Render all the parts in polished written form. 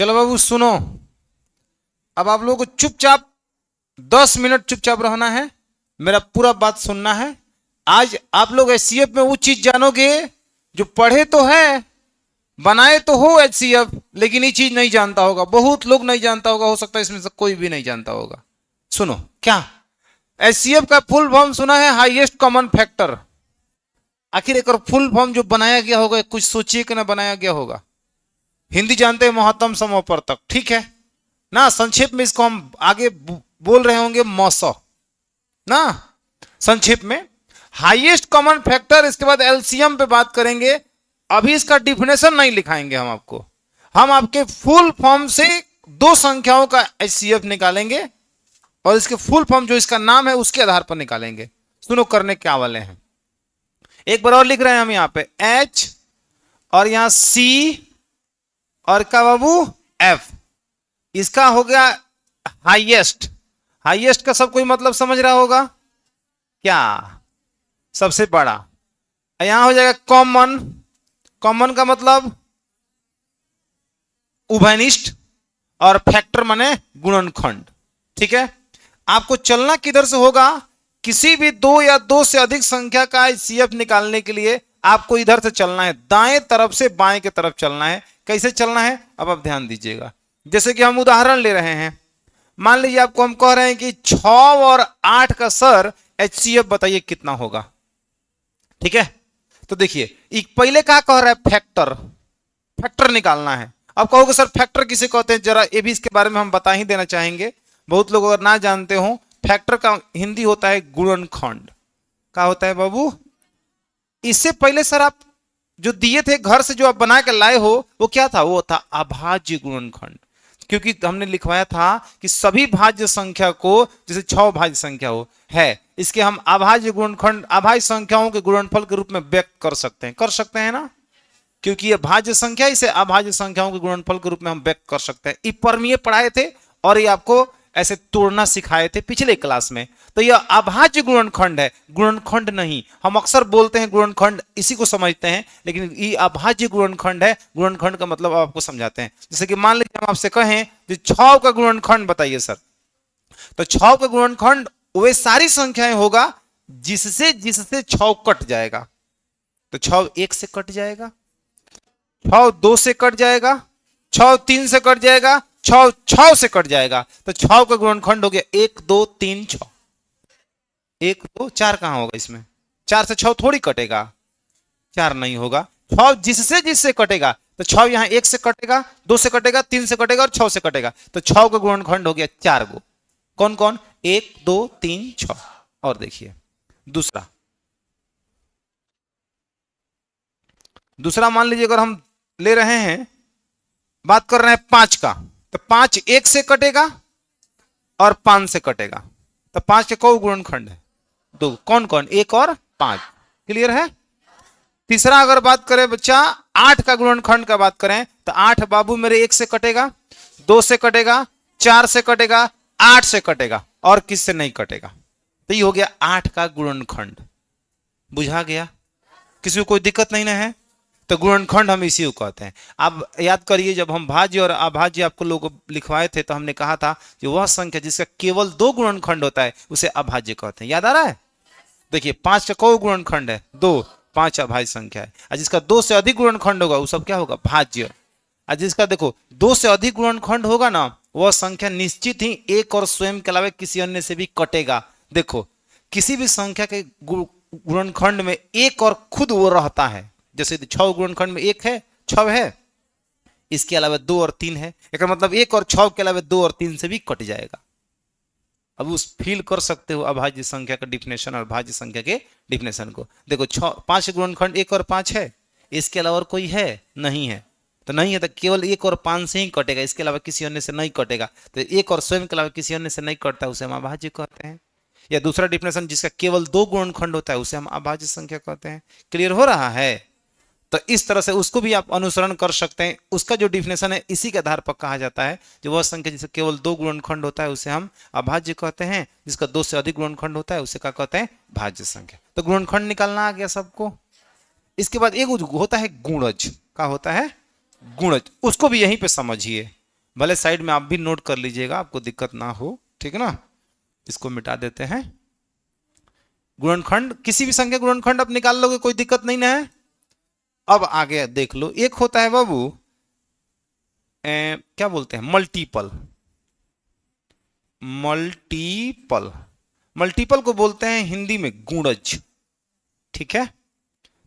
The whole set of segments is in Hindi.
चलो बाबू सुनो, अब आप लोगों को चुपचाप 10 मिनट चुपचाप रहना है, मेरा पूरा बात सुनना है। आज आप लोग एचसीएफ में वो चीज जानोगे जो पढ़े तो है, बनाए तो हो एचसीएफ, लेकिन ये चीज नहीं जानता होगा। बहुत लोग नहीं जानता होगा, हो सकता है इसमें से कोई भी नहीं जानता होगा। सुनो क्या एचसीएफ का फुल फॉर्म सुना है? Highest common factor. आखिर एक फुल फॉर्म जो बनाया गया होगा, कुछ सोचिए कि ना बनाया गया होगा। हिंदी जानते हैं महत्तम समवर्तक, ठीक है ना। संक्षेप में इसको हम आगे बोल रहे होंगे मौसौ ना, संक्षेप में हाईएस्ट कॉमन फैक्टर। इसके बाद एलसीएम पे बात करेंगे। अभी इसका डिफिनेशन नहीं लिखाएंगे हम आपको, हम आपके फुल फॉर्म से दो संख्याओं का एचसीएफ निकालेंगे और इसके फुल फॉर्म जो इसका नाम है उसके आधार पर निकालेंगे। सुनो करने क्या वाले हैं, एक बार और लिख रहे हैं हम यहां पे एच और यहां सी और का बाबू एफ। इसका हो गया हाईएस्ट। हाईएस्ट का सब कोई मतलब समझ रहा होगा क्या? सबसे बड़ा। यहां हो जाएगा कॉमन। कॉमन का मतलब उभयनिष्ठ और फैक्टर माने गुणनखंड, ठीक है। आपको चलना किधर से होगा? किसी भी दो या दो से अधिक संख्या का एचसीएफ निकालने के लिए आपको इधर से चलना है, दाएं तरफ से बाएं की तरफ चलना है। कैसे चलना है अब आप ध्यान दीजिएगा। जैसे कि हम उदाहरण ले रहे हैं, मान लीजिए आपको हम कह रहे हैं कि 6 और 8 का सर एचसीएफ बताइए कितना होगा, ठीक है। तो देखिए पहले क्या कह रहा है? फैक्टर। फैक्टर निकालना है। अब कहोगे सर फैक्टर किसे कहते हैं, जरा ये भी इसके बारे में हम बता ही देना चाहेंगे। बहुत लोग अगर ना जानते हो, फैक्टर का हिंदी होता है गुणनखंड। क्या होता है बाबू? इससे पहले सर आप जो दिए थे घर से, जो आप बना के लाए हो, वो क्या था? वो था अभाज्य गुणनखंड। क्योंकि हमने लिखवाया था कि सभी भाज्य संख्या को, जैसे 6 भाज्य संख्या हो है, इसके हम अभाज्य गुणनखंड, अभाज्य संख्याओं के गुणनफल के रूप में व्यक्त कर सकते हैं ना। क्योंकि ये भाज्य संख्या, इसे अभाज्य संख्याओं के गुणनफल के रूप में हम व्यक्त कर सकते हैं। ये परमीय पढ़ाए थे और ये आपको ऐसे तोड़ना सिखाए थे पिछले क्लास में। तो यह अभाज्य गुणनखंड है, गुणनखंड नहीं। हम अक्सर बोलते हैं गुणनखंड, इसी को समझते हैं, लेकिन ये अभाज्य गुणनखंड है। गुणनखंड का मतलब आपको समझाते हैं। जैसे कि मान लीजिए हम आपसे कहें कि 6 का गुणनखंड बताइए सर, तो 6 का गुणनखंड वे सारी संख्याएं होगा जिससे 6 कट जाएगा। तो 6 1 से कट जाएगा, 6 2 से कट जाएगा, 6 3 से कट जाएगा, 6 6 से कट जाएगा। तो 6 का गुणनखंड हो गया 1 2 3 6। 1 2 4 कहां होगा इसमें? 4 से 6 थोड़ी कटेगा, 4 नहीं होगा। 6 जिससे कटेगा, तो 6 यहां 1 से कटेगा, 2 से कटेगा, 3 से कटेगा और 6 से कटेगा। तो 6 का गुणनखंड हो गया 4 गो। कौन कौन? 1 2 3 6। और देखिए दूसरा मान लीजिए अगर हम ले रहे हैं, बात कर रहे हैं 5 का, तो 5 1 से कटेगा और 5 से कटेगा। तो 5 के कौ गुणनखंड है? 2। कौन कौन? 1 और 5। क्लियर है? तीसरा अगर बात करें बच्चा 8 का गुणनखंड का बात करें, तो 8 बाबू मेरे 1 से कटेगा, 2 से कटेगा, 4 से कटेगा, 8 से कटेगा और किस से नहीं कटेगा। तो ये हो गया 8 का गुणनखंड। बुझा गया? किसी को कोई दिक्कत नहीं ना है? तो गुणनखंड हम इसी को कहते हैं। अब याद करिए, जब हम भाज्य और अभाज्य आपको लोग लिखवाए थे, तो हमने कहा था कि वह संख्या जिसका केवल 2 गुणनखंड होता है उसे अभाज्य कहते हैं। याद आ रहा है? देखिए 5 का कौ गुणनखंड है? 2। 5 अभाज्य संख्या है। और जिसका 2 से अधिक गुणनखंड होगा वो सब क्या होगा? भाज्य। और जिसका देखो 2 से अधिक गुणनखंड होगा ना, वह संख्या निश्चित ही 1 और स्वयं के अलावा किसी अन्य से भी कटेगा। देखो किसी भी संख्या के गुणनखंड में 1 और खुद वो रहता है। जैसे 6 गुणनखंड में 1 है, 6 है, इसके अलावा 2 और 3 है। इसका मतलब 1 और 6 के अलावा 2 और 3 से भी कट जाएगा। अब उस फील कर सकते हो अभाज्य संख्या का डिफिनेशन और भाज्य संख्या के डिफिनेशन को। देखो 5 गुणनखंड 1 और 5 है, इसके अलावा और कोई है? नहीं है। तो नहीं है तो केवल 1 और 5 से ही कटेगा, इसके अलावा किसी अन्य से नहीं कटेगा। तो 1 और स्वयं के अलावा किसी अन्य से नहीं कटता, उसे हम अभाज्य कहते हैं। या दूसरा डिफिनेशन, जिसका केवल 2 गुणनखंड होता है उसे हम अभाज्य संख्या कहते हैं। क्लियर हो रहा है? तो इस तरह से उसको भी आप अनुसरण कर सकते हैं। उसका जो डिफिनेशन है इसी के आधार पर कहा जाता है। जो वह संख्या जिसका केवल 2 गुणनखंड होता है उसे हम अभाज्य कहते हैं, जिसका 2 से अधिक गुणनखंड होता है उसे क्या कहते हैं? भाज्य संख्या। तो गुणनखंड निकालना आ गया सबको। इसके बाद एक होता है गुणज। क्या होता है? गुणज। उसको भी यहीं पे समझिए। भले साइड में आप भी नोट कर लीजिएगा, आपको दिक्कत ना हो, ठीक है ना। इसको मिटा देते हैं। गुणनखंड, किसी भी संख्या गुणनखंड आप निकाल लोगे, कोई दिक्कत नहीं ना है। अब आगे देख लो, एक होता है बाबू क्या बोलते हैं, मल्टीपल। मल्टीपल, मल्टीपल को बोलते हैं हिंदी में गुणज, ठीक है।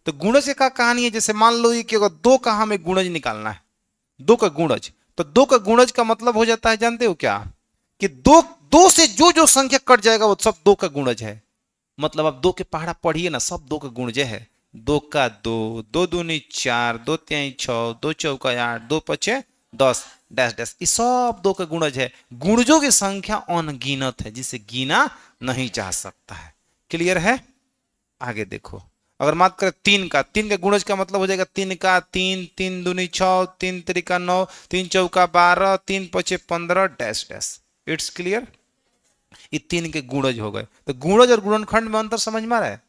तो गुणज का कहानी है, जैसे मान लो कि अगर दो का हमें गुणज निकालना है, दो का गुणज, तो दो का गुणज का मतलब हो जाता है, जानते हो क्या, कि दो दो से जो जो संख्या कट जाएगा वो सब दो का गुणज है। मतलब आप दो के पहाड़ा पढ़िए ना, सब दो का गुणज है। दो का दो, दो दूनी चार, दो तिहाई छह, दो चौका आठ, दो पचे 10 डैश डैश, ये सब दो का गुणज है। गुणजों की संख्या अनगिनत है, जिसे गिना नहीं जा सकता है। क्लियर है। आगे देखो, अगर बात करें तीन का, तीन का गुणज का मतलब हो जाएगा तीन का तीन, तीन दूनी छह, तीन त्रिका 9, तीन चौका 12, तीन पचे 15 डैश डैश। It's clear. ये तीन के गुणज हो गए। तो गुणज और गुणनखंड में अंतर समझ में आ रहा है।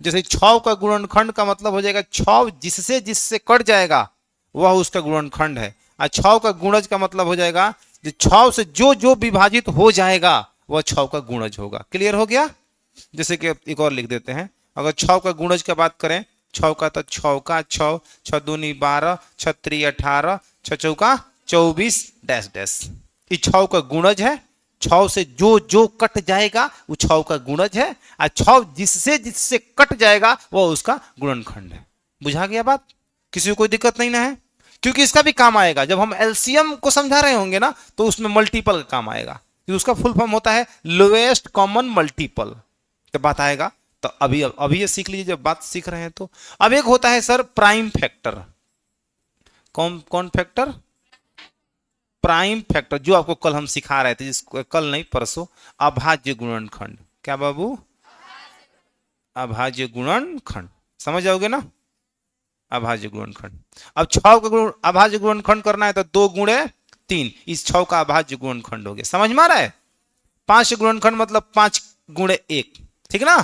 जैसे 6 का गुणनखंड का मतलब हो जाएगा 6 जिससे जिससे कट जाएगा वह उसका गुणनखंड है। और 6 का गुणज का मतलब हो जाएगा जो 6 से जो जो विभाजित हो जाएगा वह 6 का गुणज होगा। क्लियर हो गया। जैसे कि एक और लिख देते हैं, अगर 6 का गुणज का बात करें, 6 का तो 6 का 6, 6 दूनी 12, 6 त्रि 18, 6 चौका 24 डैश डैश। ये 6 का गुणज है। 6 से जो जो कट जाएगा वो 6 का गुणज है, और 6 जिससे जिससे कट जाएगा वह उसका गुणनखंड है। बुझा गया बात। किसी को कोई दिक्कत नहीं ना है, क्योंकि इसका भी काम आएगा जब हम एलसीएम को समझा रहे होंगे ना, तो उसमें मल्टीपल का काम आएगा। उसका फुल फॉर्म होता है लोएस्ट कॉमन मल्टीपल, तो बात आएगा। तो अभी ये सीख लीजिए जब बात सीख रहे हैं तो। अब एक होता है सर प्राइम फैक्टर। कौन कौन फैक्टर? प्राइम फैक्टर, जो आपको कल हम सिखा रहे थे, जिसको कल नहीं परसों, अभाज्य गुणनखंड। क्या बाबू? अभाज्य गुणनखंड। समझ जाओगे ना, अभाज्य गुणनखंड। अब 6 का अभाज्य गुणनखंड करना है तो 2 गुणे 3, इस 6 का अभाज्य गुणनखंड हो गया। समझ में आ रहा है। 5 गुणनखंड मतलब 5 गुणे 1, ठीक ना।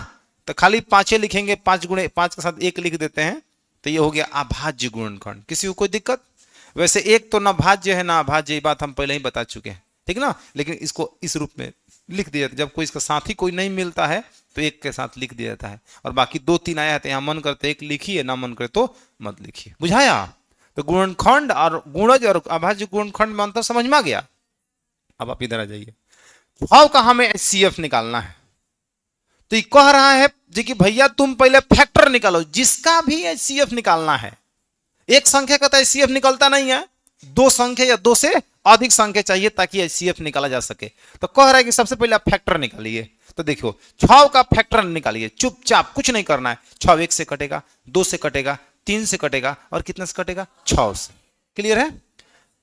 तो खाली 5 लिखेंगे, 5 गुणे 5 के साथ 1 लिख देते हैं, तो ये हो गया अभाज्य गुणनखंड। किसी को कोई दिक्कत? वैसे एक तो ना भाज्य है ना अभाज्य, ये बात हम पहले ही बता चुके हैं, ठीक ना। लेकिन इसको इस रूप में लिख दिया जाता है, जब कोई इसका साथी कोई नहीं मिलता है तो एक के साथ लिख दिया जाता है, और बाकी 2 3 आया है, यहाँ मन करते एक लिखिए, ना मन करे तो मत लिखिए। बुझाया। तो गुणनखंड और गुणज और अभाज्य गुणनखंड में अंतर समझ में आ गया। अब आप इधर आ जाइए। भाव का हमें एचसीएफ निकालना है, तो ये कह रहा है जी कि भैया तुम पहले फैक्टर निकालो, जिसका भी एचसीएफ निकालना है। एक संख्या का तो एचसीएफ निकलता नहीं है, 2 संख्या या 2 से अधिक संख्या चाहिए ताकि एचसीएफ निकाला जा सके। तो कह रहा है कि सबसे पहले आप फैक्टर निकालिए। तो देखो 6 का फैक्टर निकालिए, चुपचाप, कुछ नहीं करना है। 6 1 से कटेगा, 2 से कटेगा, 3 से कटेगा, और कितने से कटेगा? 6 से। क्लियर है।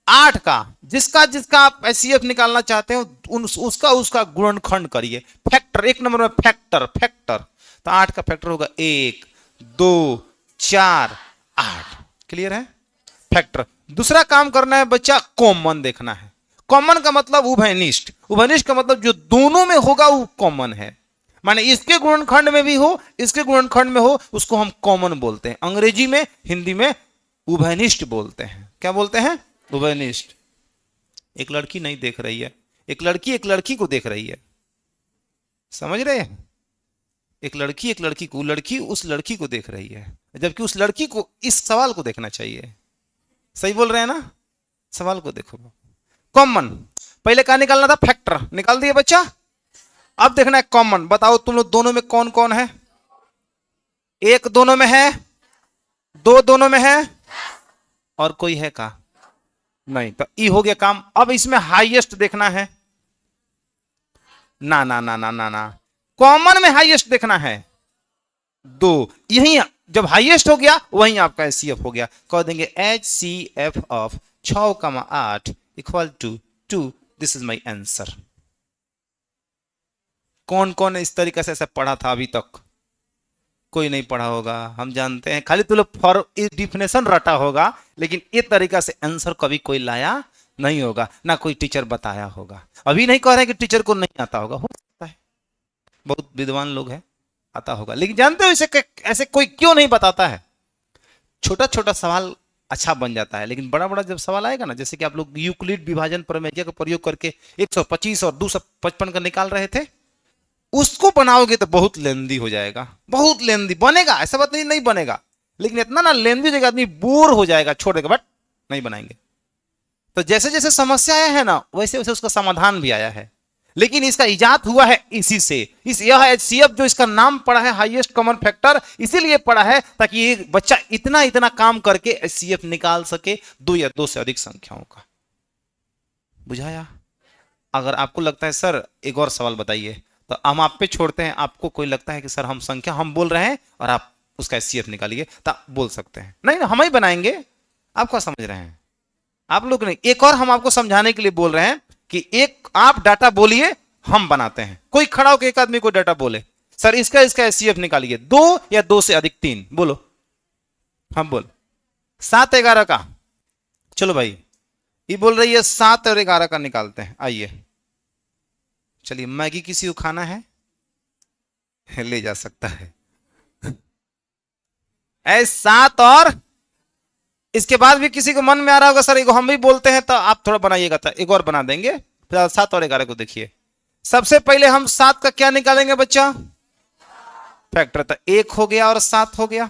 8 का जिसका जिसका आप एचसीएफ निकालना चाहते हो उसका उसका गुणनखंड करिए। फैक्टर, एक नंबर में फैक्टर फैक्टर। तो 8 का फैक्टर होगा 1 2 4 8। क्लियर है। फैक्टर। दूसरा काम करना है बच्चा, कॉमन देखना है। कॉमन का मतलब उभयनिष्ठ। उभयनिष्ठ का मतलब जो दोनों में होगा वो कॉमन है, माने इसके गुणनखंड में भी हो इसके गुणनखंड में हो, उसको हम कॉमन बोलते हैं। अंग्रेजी में, हिंदी में उभयनिष्ठ बोलते हैं। क्या बोलते हैं? उभयनिष्ठ। एक लड़की नहीं देख रही है, एक लड़की को देख रही है। समझ रहे हैं। एक लड़की को, लड़की उस लड़की को देख रही है, जबकि उस लड़की को इस सवाल को देखना चाहिए। सही बोल रहे हैं ना। सवाल को देखो। कॉमन पहले कहां निकालना था? फैक्टर। निकाल दिए बच्चा। अब देखना है कॉमन। बताओ तुम लोग दोनों में कौन कौन है? 1 दोनों में है, 2 दोनों में है, और कोई है का? नहीं। तो ई हो गया काम। अब इसमें हाईएस्ट देखना है। ना ना ना ना ना ना, कॉमन में हाईएस्ट देखना है 2। यही जब हाईएस्ट हो गया वहीं आपका एचसीएफ हो गया। कह देंगे HCF of 6, 8 equal to 2। This is my answer. कौन कौन इस तरीके से ऐसा पढ़ा था अभी तक? कोई नहीं पढ़ा होगा, हम जानते हैं। खाली तो लोग फॉर डिफिनेशन रटा होगा, लेकिन ये तरीका से आंसर कभी कोई लाया नहीं होगा, ना कोई टीचर बताया होगा। अभी नहीं कह रहे कि टीचर को नहीं आता होगा, हो सकता है, बहुत विद्वान लोग हैं, आता होगा। लेकिन जानते हो ऐसे कोई क्यों नहीं बताता है? छोटा छोटा सवाल अच्छा बन जाता है। लेकिन बड़ा बड़ा जब सवाल आएगा ना, जैसे कि आप लोग यूक्लिड विभाजन प्रमेय का प्रयोग करके 125 और 255 का निकाल रहे थे, उसको बनाओगे तो बहुत लेंदी हो जाएगा, बहुत लेंदी बनेगा, ऐसा बात नहीं नहीं बनेगा, लेकिन इतना ना लेंदी हो जाएगा, आदमी बोर हो जाएगा, छोड़ देगा, बट नहीं बनाएंगे। तो जैसे जैसे समस्या आया है ना, वैसे वैसे उसका समाधान भी आया है। लेकिन इसका इजाद हुआ है इसी से, इस यह एचसीएफ जो इसका नाम पड़ा है हाईएस्ट कॉमन फैक्टर, इसीलिए पड़ा है ताकि ये बच्चा इतना इतना काम करके एचसीएफ निकाल सके दो या दो से अधिक संख्याओं का। बुझाया? अगर आपको लगता है सर एक और सवाल बताइए, तो हम आप पे छोड़ते हैं। आपको कोई लगता है कि सर हम संख्या हम बोल रहे हैं और आप उसका एचसीएफ निकालिए, तो बोल सकते हैं। नहीं ना, हम ही बनाएंगे। आप क्या समझ रहे हैं? आप लोग नहीं, एक और हम आपको समझाने के लिए बोल रहे हैं कि एक आप डाटा बोलिए, हम बनाते हैं। कोई खड़ा होकर एक आदमी को डाटा बोले, सर इसका इसका एचसीएफ निकालिए, 2 या 2 से अधिक 3, बोलो। हम बोल 7 11 का, चलो भाई ये बोल रही है 7 और 11 का निकालते हैं, आइए। चलिए, मैगी किसी को खाना है ले जा सकता है। 7 और इसके बाद भी किसी को मन में आ रहा होगा सर एक हम भी बोलते हैं, तो आप थोड़ा बनाइएगा, तो एक और बना देंगे। फिर 7 और 11 को देखिए। सबसे पहले हम 7 का क्या निकालेंगे बच्चा? फैक्टर। तो 1 हो गया और 7 हो गया।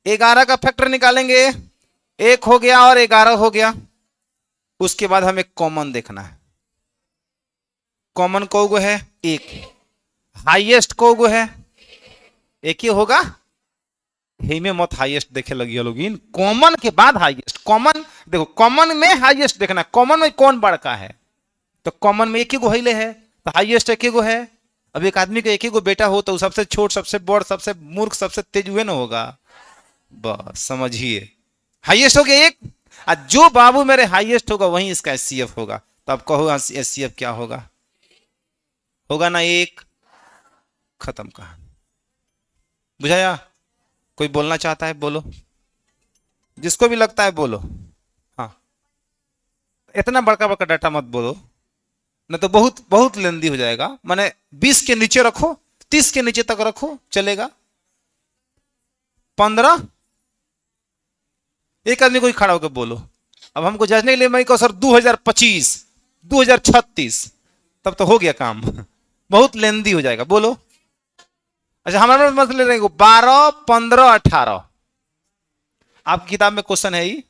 11 का फैक्टर निकालेंगे, 1 हो गया और 11 हो गया। उसके बाद हमें कॉमन देखना है। कॉमन कोगो है 1, हाईएस्ट कोगो है 1 ही होगा। ही में मत हाईएस्ट देखे लगी लोग, कॉमन के बाद हाईएस्ट। कॉमन देखो, कॉमन में हाईएस्ट देखना, कॉमन में कौन बड़का है, तो कॉमन में 1 ही गो हिले है, तो हाईएस्ट 1 ही गो है। अब एक आदमी का 1 ही गो बेटा हो तो सबसे छोट, सबसे बड़, सबसे मूर्ख, सबसे तेज हुए ना होगा। बस समझिए, हाईएस्ट हो गया 1, और जो बाबू मेरे हाईएस्ट होगा वही इसका एचसीएफ होगा। तो अब कहो एचसीएफ क्या होगा? होगा ना 1, खत्म कहानी। बुझाया? कोई बोलना चाहता है बोलो, जिसको भी लगता है बोलो। हाँ, इतना बड़का बड़का डाटा मत बोलो, नहीं तो बहुत बहुत लेंदी हो जाएगा। माने 20 के नीचे रखो, 30 के नीचे तक रखो, चलेगा। 15, एक आदमी कोई खड़ा होकर बोलो। अब हमको जजने के लिए मैं कहूँ सर 2025, 2036, तब तो हो गया काम। बहुत लेंदी हो जाएगा, बोलो। अच्छा, हमारे मसले रहेंगे 12, 15, 18। आपकी किताब में क्वेश्चन है ही,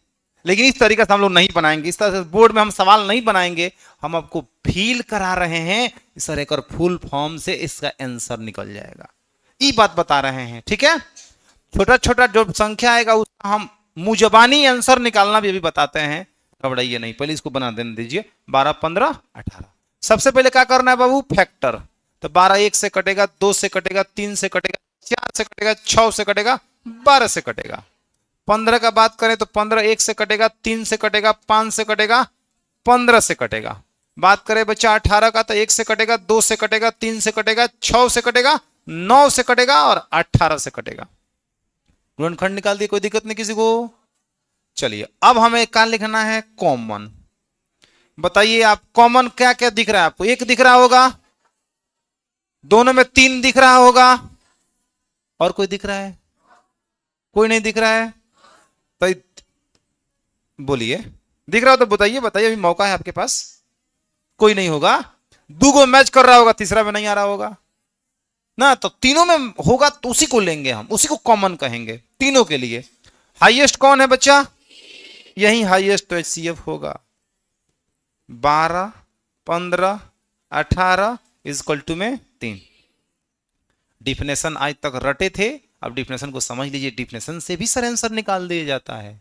लेकिन इस तरीके से हम लोग नहीं बनाएंगे, इस तरह से बोर्ड में हम सवाल नहीं बनाएंगे। हम आपको फील करा रहे हैं सर, एक और फुल फॉर्म से इसका आंसर निकल जाएगा, ये बात बता रहे हैं। ठीक है, छोटा छोटा जो संख्या आएगा उसका हम मुजबानी आंसर निकालना भी अभी बताते हैं, घबराइए नहीं। पहले इसको बना देने दीजिए। 12, 15, 18। सबसे पहले क्या करना है बाबू? फैक्टर। तो 12 1 से कटेगा, 2 से कटेगा, 3 से कटेगा, 4 से कटेगा, 6 से कटेगा, 12 से कटेगा। 15 का बात करें तो 15 1 से कटेगा, 3 से कटेगा, 5 से कटेगा, 15 से कटेगा। बात करें बच्चा 18 का, तो 1 से कटेगा, 2 से कटेगा, 3 से कटेगा, 6 से कटेगा, 9 से कटेगा और 18 से कटेगा। गुणनखंड निकाल दिए, कोई दिक्कत नहीं किसी को? चलिए, अब हमें क्या लिखना है? कॉमन। बताइए आप, कॉमन क्या क्या दिख रहा है आपको? 1 दिख रहा होगा, दोनों में 3 दिख रहा होगा, और कोई दिख रहा है? कोई नहीं दिख रहा है, तो बोलिए। दिख रहा हो तो बताइए, बताइए, अभी मौका है आपके पास। कोई नहीं होगा, 2 गो मैच कर रहा होगा, तीसरा में नहीं आ रहा होगा ना, तो तीनों में होगा तो उसी को लेंगे हम, उसी को कॉमन कहेंगे तीनों के लिए। हाईएस्ट कौन है बच्चा? यही हाईएस्ट तो एचसीएफ होगा। 12, 15, 18 इक्वल टू में 3। डिफिनेशन आज तक रटे थे, अब डिफिनेशन को समझ लीजिए। डिफिनेशन से भी सर आंसर निकाल दिया जाता है।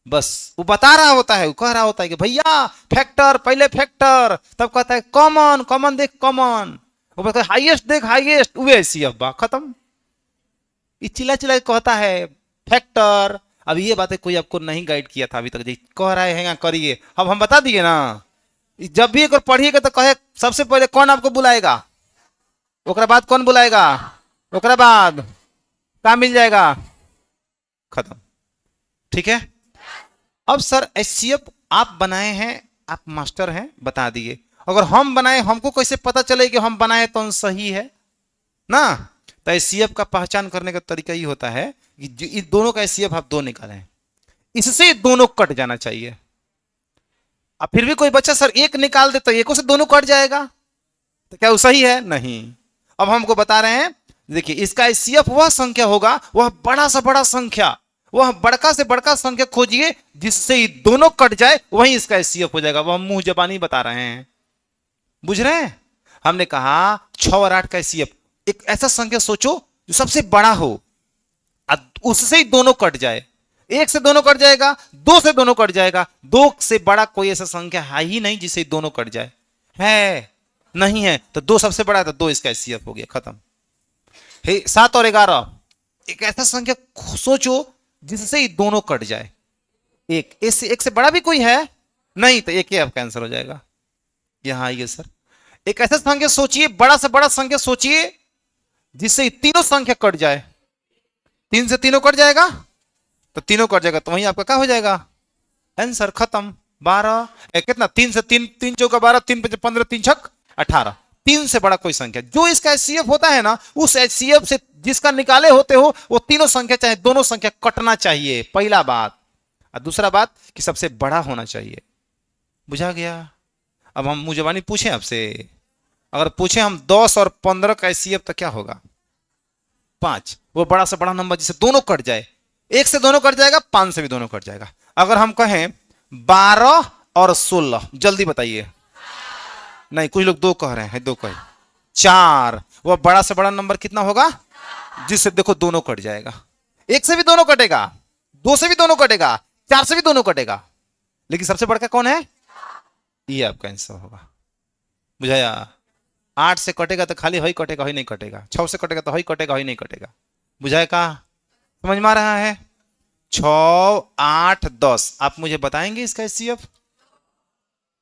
बस वो बता रहा होता है, वो कह रहा होता है कि भैया फैक्टर, पहले फैक्टर, तब कहता है कॉमन, कॉमन देख कॉमन, वो कहता है हाईएस्ट देख हाईएस्ट, वो एचसीएफ बा खत्म। ये चिल्ला चिल्ला कहता है फैक्टर। अब ये बातें कोई आपको नहीं गाइड किया था अभी तक, जी कह रहा है करिए, अब हम बता दिए ना। जब भी एक और पढ़िएगा तो कहे सबसे पहले कौन आपको बुलाएगा, ओकरा बाद कौन बुलाएगा, ओकरा बाद क्या मिल जाएगा, खत्म। ठीक है। अब सर एचसीएफ आप बनाए हैं, आप मास्टर हैं, बता दिए। अगर हम बनाए, हमको कैसे पता चले कि हम बनाए तो सही है ना? तो एचसीएफ का पहचान करने का तरीका ये होता है कि इन दोनों का एचसीएफ आप 2 निकालें। इससे दोनों कट जाना चाहिए। अब फिर भी कोई बच्चा सर एक निकाल दे तो एक से दोनों कट जाएगा, तो क्या वो सही है? नहीं। अब हमको बता रहे हैं, देखिए इसका एचसीएफ वह संख्या होगा, वह बड़ा से बड़ा संख्या, वह बड़का से बड़का संख्या खोजिए जिससे ये दोनों कट जाए, वही इसका एचसीएफ हो जाएगा। वह हम मुंह जबानी बता रहे हैं, बुझ रहे हैं? हमने कहा 6 और 8 का एचसीएफ, एक ऐसा संख्या सोचो जो सबसे बड़ा हो, उससे ही दोनों कट जाए। एक से दोनों कट जाएगा, दो से दोनों कट जाएगा, दो से बड़ा कोई ऐसा संख्या है ही नहीं जिससे दोनों कट जाए, है नहीं है? तो दो सबसे बड़ा है, तो दो इसका एचसीएफ हो गया, खत्म। 7 और 11, एक ऐसा संख्या सोचो जिससे ही दोनों कट जाए। एक से बड़ा भी कोई है नहीं, तो एक ही आपका आंसर हो जाएगा। यहां आइए सर, एक ऐसा संख्या सोचिए, बड़ा से बड़ा संख्या सोचिए जिससे तीनों संख्या कट जाए। 3 से तीनों कट जाएगा, तो तीनों कट जाएगा, तो वही आपका क्या हो जाएगा? आंसर, खत्म। 12 कितना? 3 से 3, 3 चौका 12, 3 5 15, 3 छक 18। 3 से बड़ा कोई संख्या जो इसका एचसीएफ होता है ना, उस एचसीएफ से जिसका निकाले होते हो वो तीनों संख्या चाहे दोनों संख्या कटना चाहिए, पहला बात। और दूसरा बात कि सबसे बड़ा होना चाहिए। बुझा गया? अब हम मुंह जबानी पूछें आपसे, अगर पूछे हम 10 और 15 का एचसीएफ तो क्या होगा? 5, वो बड़ा से बड़ा नंबर जिसे दोनों कट जाए। 1 से दोनों कट जाएगा, 5 से भी दोनों कट जाएगा। अगर हम कहें 12 और 16, जल्दी बताइए। नहीं, कुछ लोग 2 कह रहे हैं, 2 कहे 4, वह बड़ा से बड़ा नंबर कितना होगा जिससे देखो दोनों कट जाएगा? 1 से भी दोनों कटेगा, 2 से भी दोनों कटेगा, 4 से भी दोनों कटेगा, लेकिन सबसे बड़ा कौन है? ये आपका आंसर होगा। बुझाया? 8 से कटेगा तो खाली हई कटेगा, हई नहीं कटेगा। 6 से कटेगा तो हई कटेगा, हई नहीं कटेगा। बुझाए का? समझ में आ रहा है? 6, 8, 10, आप मुझे बताएंगे इसका एचसीएफ?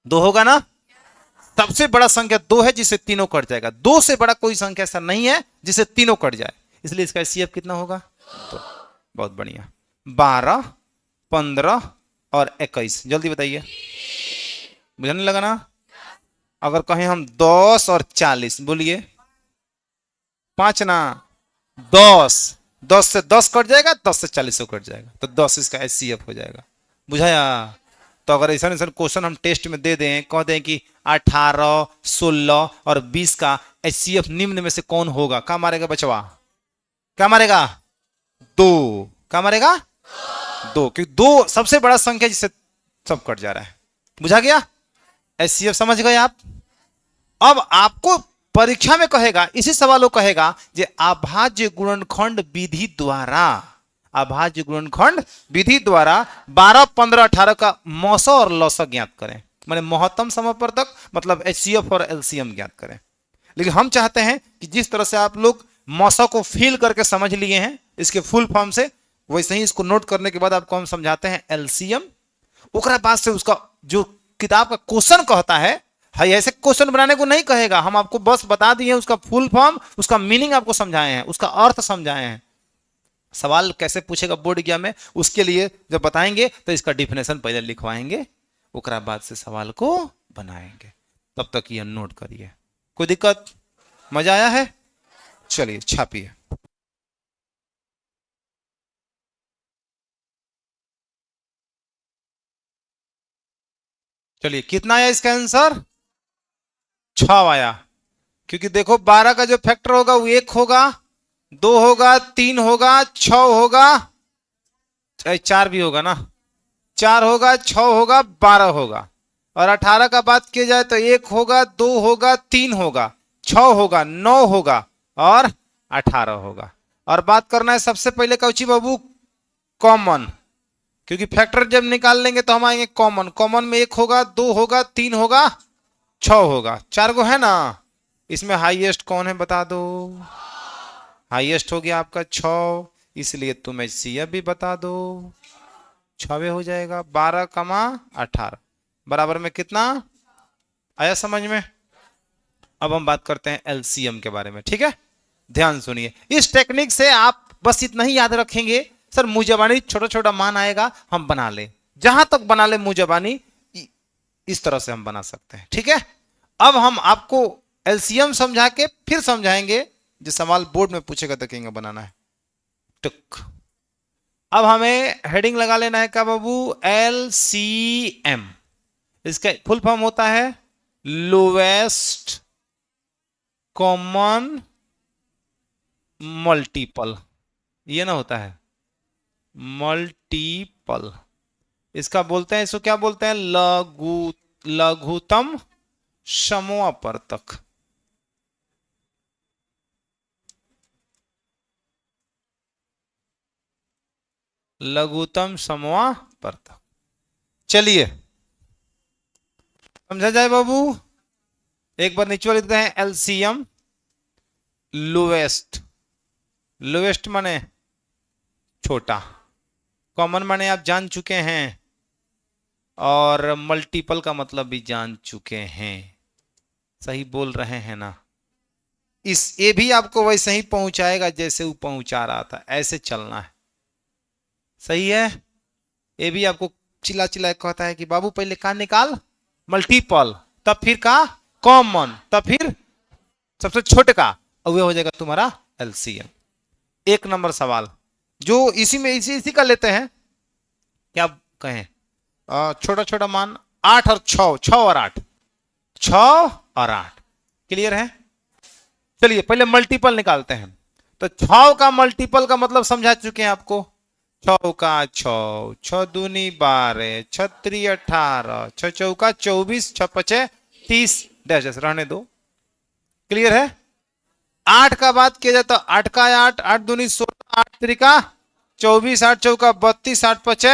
2 होगा ना? सबसे बड़ा संख्या 2 है जिसे तीनों कट जाएगा। 2 से बड़ा कोई संख्या ऐसा नहीं है जिसे तीनों कट जाए, इसलिए इसका एचसीएफ कितना होगा? तो बहुत बढ़िया, 12, 15 और 21, जल्दी बताइए। बुझाने लगा ना? अगर कहें हम 10 और 40, बोलिए। 5 ना, 10 से 10 कट जाएगा, 10 से 40 कट जाएगा, तो 10 इसका एचसीएफ हो जाएगा। बुझाया? तो अगर ऐसा क्वेश्चन हम टेस्ट में दे दें, कह दें कि 18, 16 और 20 का एचसीएफ निम्न में से कौन होगा, क्या मारेगा बचवा? क्या मारेगा? 2। क्या मारेगा? 2, क्योंकि 2 सबसे बड़ा संख्या जिससे सब कट जा रहा है। बुझा गया? एचसीएफ समझ गए आप? अब आपको परीक्षा में कहेगा, इसी सवालों कहेगा जे अभाज्य गुणनखंड विधि द्वारा, अभाज्य गुणनखंड विधि द्वारा 12, 15, 18 का मौसा और लौसा ज्ञात करें, माने महत्तम समवर्तक मतलब एचसीएफ और एलसीएम ज्ञात करें। लेकिन हम चाहते हैं कि जिस तरह से आप लोग मौसा को फील करके समझ लिए हैं इसके फुल फॉर्म से, वैसे ही इसको नोट करने के बाद आपको हम समझाते हैं एलसीएम। उसके बाद से उसका जो किताब का क्वेश्चन कहता है, ऐसे क्वेश्चन बनाने को नहीं कहेगा, हम आपको बस बता दिए उसका फुल फॉर्म, उसका मीनिंग आपको समझाए हैं, उसका अर्थ समझाए हैं। सवाल कैसे पूछेगा बोर्ड एग्जाम में, उसके लिए जब बताएंगे तो इसका डिफिनेशन पहले लिखवाएंगे, उसके बाद से सवाल को बनाएंगे। तब तक ये नोट करिए। कोई दिक्कत? मजा आया है? चलिए छापिए। चलिए कितना आया इसका आंसर? 6 आया, क्योंकि देखो 12 का जो फैक्टर होगा वो 1 होगा, 2 होगा, 3 होगा, 6 होगा, 4 भी होगा ना, 4 होगा, 6 होगा, 12 होगा। और 18 का बात किया जाए तो 1 होगा, 2 होगा, 3 होगा, 6 होगा, 9 होगा और 18 होगा। और बात करना है सबसे पहले कौची बाबू? कॉमन, क्योंकि फैक्टर जब निकाल लेंगे तो हम आएंगे कॉमन। कॉमन में 1 होगा, 2 होगा, 3 होगा, 6 होगा, 4 गो है ना। इसमें हाईएस्ट कौन है बता दो? हाईएस्ट हो गया आपका 6, इसलिए तुम एचसीएफ भी बता दो, 6 हो जाएगा। 12 कमा 18 बराबर में कितना आया समझ में? अब हम बात करते हैं एलसीएम के बारे में, ठीक है? ध्यान सुनिए, इस टेक्निक से आप बस इतना ही याद रखेंगे, सर मुंह छोटा छोटा मान आएगा हम बना ले, जहां तक बना ले मुंह इस तरह से हम बना सकते हैं, ठीक है? अब हम आपको एलसीएम समझा के फिर समझाएंगे, जो सवाल बोर्ड में पूछेगा तो कहेंगे बनाना है। टुक अब हमें हेडिंग लगा लेना है क्या बाबू, LCM। इसका फुल फॉर्म होता है लोवेस्ट कॉमन मल्टीपल, ये ना होता है मल्टीपल। इसका बोलते हैं, इसको क्या बोलते हैं, लघुतम समवर्तक। लघुतम समवर्तक। चलिए समझा जाए बाबू, एक बार नीचे लिखते हैं LCM। लोवेस्ट, लोवेस्ट माने छोटा, कॉमन माने आप जान चुके हैं, और मल्टीपल का मतलब भी जान चुके हैं। सही बोल रहे हैं ना। इस ये भी आपको वैसे ही पहुंचाएगा जैसे वो पहुंचा रहा था, ऐसे चलना है। सही है। ये भी आपको चिल्ला चिल्ला कहता है कि बाबू पहले का निकाल मल्टीपल, तब फिर का कॉमन, तब फिर सबसे छोटे का, और वह हो जाएगा तुम्हारा LCM। एक नंबर सवाल जो इसी में इसी का लेते हैं, क्या कहें, छोटा छोटा मान 8 और 6, 6 और 8, 6 और 8। क्लियर है। चलिए पहले मल्टीपल निकालते हैं। तो 6 का मल्टीपल का मतलब समझा चुके हैं आपको, 6 का 6, 6 दूनी 12, 6 3 18, 6 चौका 24, 6 पचे 30, डैश रहने दो। क्लियर है। 8 का बात किया जाए तो 8 का 8, 8 दूनी 16, 8 3 24, 8 चौका 32, 8 पचे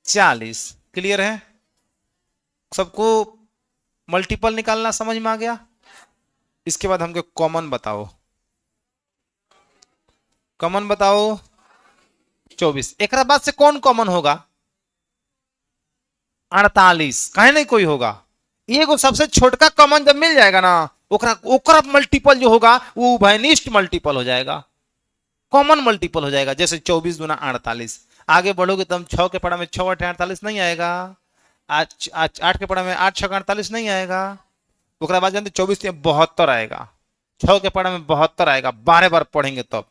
40। क्लियर है। सबको मल्टीपल निकालना समझ में आ गया। इसके बाद हमको कॉमन बताओ, कॉमन बताओ 24। एक बाद से कौन कॉमन होगा, 48, कहे नहीं कोई होगा। ये को सबसे छोटका कॉमन जब मिल जाएगा ना, ओकरा मल्टीपल जो होगा वो उभयनिष्ठ मल्टीपल हो जाएगा, कॉमन मल्टीपल हो जाएगा। जैसे 24 दूना 48, आगे बढ़ोगे तो हम 6 के पढ़ा में 6 8 48 नहीं आएगा, 8 के पढ़ा में 8 6 48 नहीं आएगा। उसके बाद जानते 24 72 आएगा, 6 के पढ़ा में 72 आएगा, 12 बार पढ़ेंगे तब।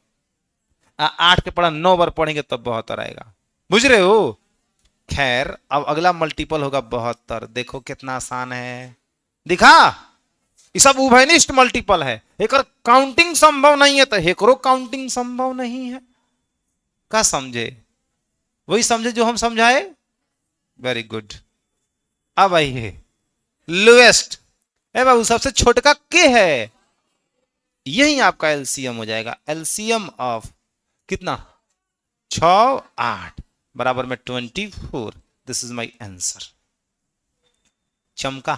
8 के पढ़ा 9 बार पढ़ेंगे तब 72 आएगा। बुझ रहे हो। खैर अब अगला मल्टीपल होगा 72। देखो कितना आसान है, दिखा। ये सब उभयनिष्ठ मल्टीपल है, एक काउंटिंग संभव नहीं है तो एकरो काउंटिंग संभव नहीं है। क्या समझे, वही समझे जो हम समझाए। Very good. अब आइए लोएस्ट, ए बाबू सबसे छोटका के है, यही आपका LCM हो जाएगा। LCM ऑफ कितना, 6 8 बराबर में 24। This is my answer. चमका,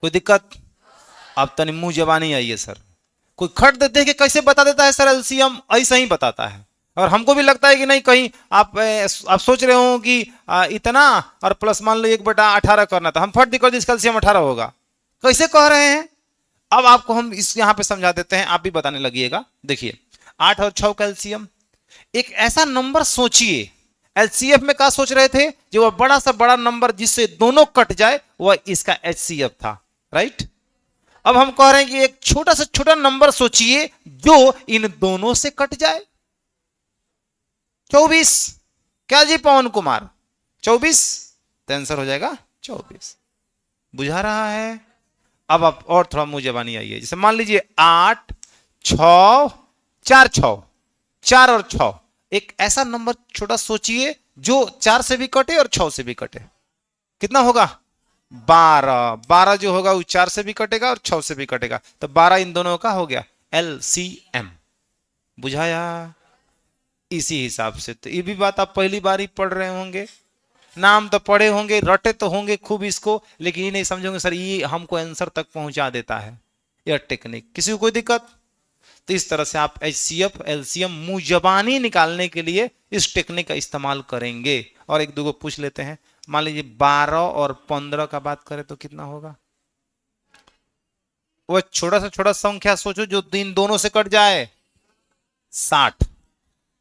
कोई दिक्कत। अब तनी मुंह जबानी आई है सर, कोई खट देते के कैसे बता देता है सर LCM, ऐसा ही बताता है। और हमको भी लगता है कि नहीं कहीं आप सोच रहे हो कि इतना और प्लस मान लो 1/18 करना था, हम फट दिक्कत इसका LCM 18 होगा, कैसे कह रहे हैं। अब आपको हम इस यहां पे समझा देते हैं, आप भी बताने लगिएगा। देखिए 8 और 6 का LCM, एक ऐसा नंबर सोचिए, LCF में क्या सोच रहे थे, जो वह बड़ा सा बड़ा नंबर जिससे दोनों कट जाए वह इसका HCF था, राइट। अब हम कह रहे हैं कि एक छोटा से छोटा नंबर सोचिए जो इन दोनों से कट जाए। 24, क्या जी पवन कुमार, 24, तो आंसर हो जाएगा 24। बुझा रहा है। अब आप और थोड़ा मुंह जबानी आइए, जैसे मान लीजिए 8 6 4 6, 4 और 6, एक ऐसा नंबर छोटा सोचिए जो 4 से भी कटे और 6 से भी कटे। कितना होगा, 12। 12 जो होगा वो 4 से भी कटेगा और 6 से भी कटेगा, तो 12 इन दोनों का हो गया LCM। बुझाया। इसी हिसाब से तो ये भी बात आप पहली बार ही पढ़ रहे होंगे, नाम तो पढ़े होंगे, रटे तो होंगे खूब इसको, लेकिन ये नहीं समझोगे सर ये हमको आंसर तक पहुंचा देता है, यह टेक्निक। किसी को कोई दिक्कत। तो इस तरह से आप HCF LCM मुंह जबानी निकालने के लिए इस टेक्निक का इस्तेमाल करेंगे। और एक दो को पूछ लेते हैं। मान लीजिए 12 और 15 का बात करें तो कितना होगा। वो छोटा सा छोटा संख्या सोचो जो दिन दोनों से कट जाए। 60।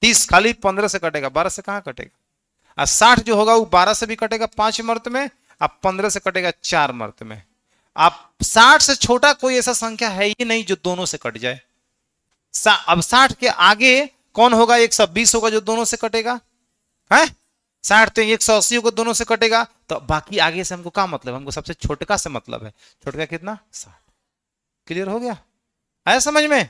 30 खाली 15 से कटेगा, 12 से कहां कटेगा। और 60 जो होगा वो 12 से भी कटेगा 5 मर्त में, अब 15 से कटेगा 4 मर्त में। आप 60 से छोटा कोई ऐसा संख्या है ही नहीं जो दोनों से कट जाए। अब 60 के आगे कौन होगा 120 होगा जो दोनों से कटेगा है, 60 तो 180 को दोनों से कटेगा, तो बाकी आगे से हमको क्या मतलब, हमको सबसे छोटका से मतलब है, छोटका कितना 60। क्लियर हो गया, आया समझ में।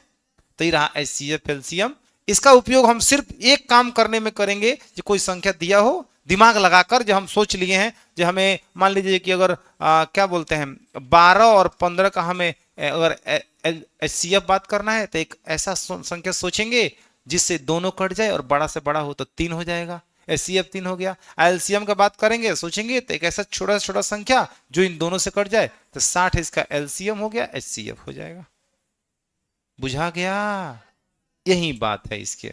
तो ये रहा HCF एलसीएम। इसका उपयोग हम सिर्फ एक काम करने में करेंगे, जो कोई संख्या दिया हो दिमाग लगाकर, जो हम सोच लिए हैं, जो हमें मान लीजिए कि अगर क्या बोलते हैं 12 और 15 का हमें अगर HCF बात करना है, तो एक ऐसा संख्या सोचेंगे जिससे दोनों कट जाए और बड़ा से बड़ा हो तो 3 हो जाएगा, HCF 3 हो गया। एलसीएम का बात करेंगे सोचेंगे तो एक ऐसा छोटा छोटा संख्या जो इन दोनों से कट जाए, तो 60 इसका एलसीएम हो गया, HCF हो जाएगा। बुझा गया, यही बात है इसके।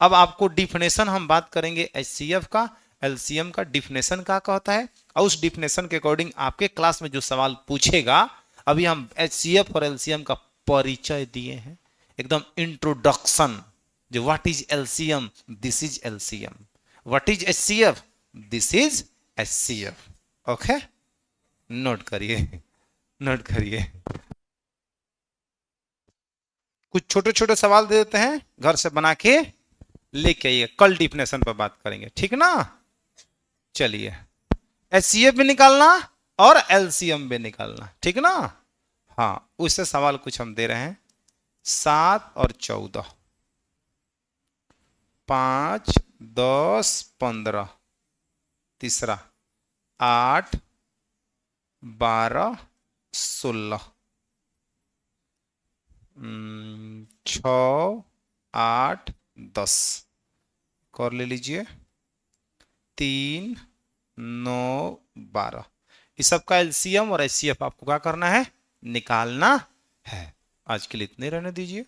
अब आपको डिफिनेशन हम बात करेंगे HCF का, एलसीएम का डिफिनेशन क्या होता है, और उस डिफिनेशन के अकॉर्डिंग आपके क्लास में जो सवाल पूछेगा, अभी हम HCF और एलसीएम का परिचय दिए हैं, एकदम इंट्रोडक्शन, जो what is LCM, this is LCM, what is HCF, this is HCF। Okay, note करिए, नोट करिए। कुछ छोटे छोटे सवाल दे देते हैं, घर से बना के लेके आइए, कल डिफिनेशन पर बात करेंगे, ठीक ना। चलिए, HCF भी निकालना और एलसीएम भी निकालना, ठीक ना। हाँ, उससे सवाल कुछ हम दे रहे हैं, 7 और 14, 5, 10, 15, तीसरा 8, 12, 16, 6, 8, 10 और ले लीजिए 3, 9, 12। इस सब का एलसीएम और HCF आपको क्या करना है, निकालना है। आज के लिए इतने रहने दीजिए।